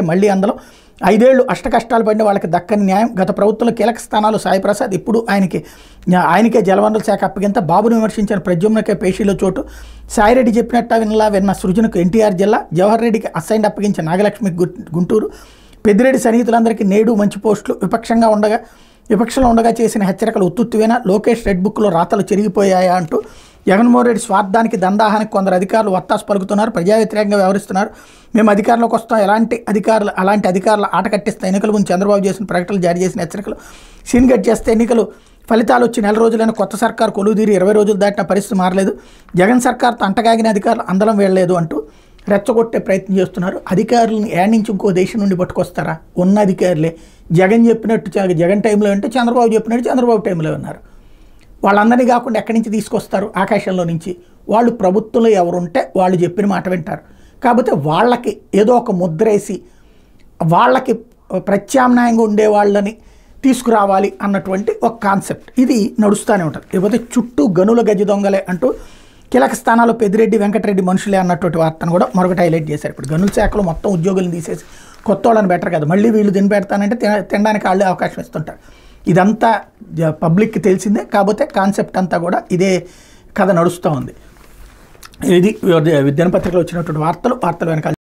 మళ్ళీ అందులో 5 ఏళ్లు అష్టకష్టాలు పడిన వాళ్ళకి దక్కని న్యాయం. గత ప్రభుత్వంలో కీలక స్థానాలు సాయి ప్రసాద్, ఇప్పుడు ఆయనకే జలవనరుల శాఖ అప్పగింత. బాబును విమర్శించిన ప్రద్యుమ్నకే పేషీలో చోటు. సాయిరెడ్డి చెప్పినట్టు విన్న సృజనకు ఎన్టీఆర్ జిల్లా. జవహర్ రెడ్డికి అసైన్ అప్పగించిన నాగలక్ష్మి గుంటూరు. పెద్దిరెడ్డి సన్నిహితులందరికీ నేడు మంచి పోస్టులు. విపక్షంలో ఉండగా చేసిన హెచ్చరికలు ఉత్తుత్తువేనా? లోకేష్ రెడ్ బుక్లో రాతలు చెరిగిపోయాయా అంటూ జగన్మోహన్ రెడ్డి స్వార్థానికి దందాహానికి కొందరు అధికారులు వత్తాసు పలుకుతున్నారు. ప్రజా వ్యతిరేకంగా వ్యవహరిస్తున్నారు. మేము అధికారంలోకి వస్తాం, అలాంటి అధికారులు ఆట కట్టిస్తాం. ఎన్నికల ముందు చంద్రబాబు చేసిన ప్రకటనలు, జారీ చేసిన హెచ్చరికలు సీన్ కట్ చేస్తే ఎన్నికలు ఫలితాలు వచ్చి 4 రోజులైన కొత్త సర్కారు కొలువుదీరి 20 రోజులు దాటిన పరిస్థితి మారలేదు. జగన్ సర్కార్తో అంటగాగిన అధికారులు అందలం వెళ్ళలేదు అంటూ రెచ్చగొట్టే ప్రయత్నం చేస్తున్నారు. అధికారులను ఏడ నుంచి ఇంకో దేశం నుండి పట్టుకొస్తారా? ఉన్న అధికారులే జగన్ చెప్పినట్టు జగన్ టైంలో అంటే చంద్రబాబు చెప్పినట్టు చంద్రబాబు టైంలో ఉన్నారు. వాళ్ళందరినీ కాకుండా ఎక్కడి నుంచి తీసుకొస్తారు? ఆకాశంలో నుంచి. వాళ్ళు ప్రభుత్వంలో ఎవరుంటే వాళ్ళు చెప్పిన మాట వింటారు. కాకపోతే వాళ్ళకి ఏదో ఒక ముద్రేసి వాళ్ళకి ప్రత్యామ్నాయంగా ఉండే వాళ్ళని తీసుకురావాలి అన్నటువంటి ఒక కాన్సెప్ట్ ఇది నడుస్తూనే ఉంటుంది. లేకపోతే చుట్టూ గనుల గజ దొంగలే అంటూ కీలక స్థానాల్లో పెద్దిరెడ్డి, వెంకటరెడ్డి మనుషులే అన్నటువంటి వార్తను కూడా మరొకటి హైలైట్ చేశారు. ఇప్పుడు గనుల శాఖలో మొత్తం ఉద్యోగులను తీసేసి కొత్త వాళ్ళని బెటర్ కదా, మళ్ళీ వీళ్ళు తిని పెడతానంటే తినడానికి వాళ్ళే అవకాశం ఇస్తుంటారు. ఇదంతా పబ్లిక్కి తెలిసిందే. కాకపోతే కాన్సెప్ట్ అంతా కూడా ఇదే కథ నడుస్తూ ఉంది. ఇది దినపత్రికలో వచ్చినటువంటి వార్తలు వెనకాల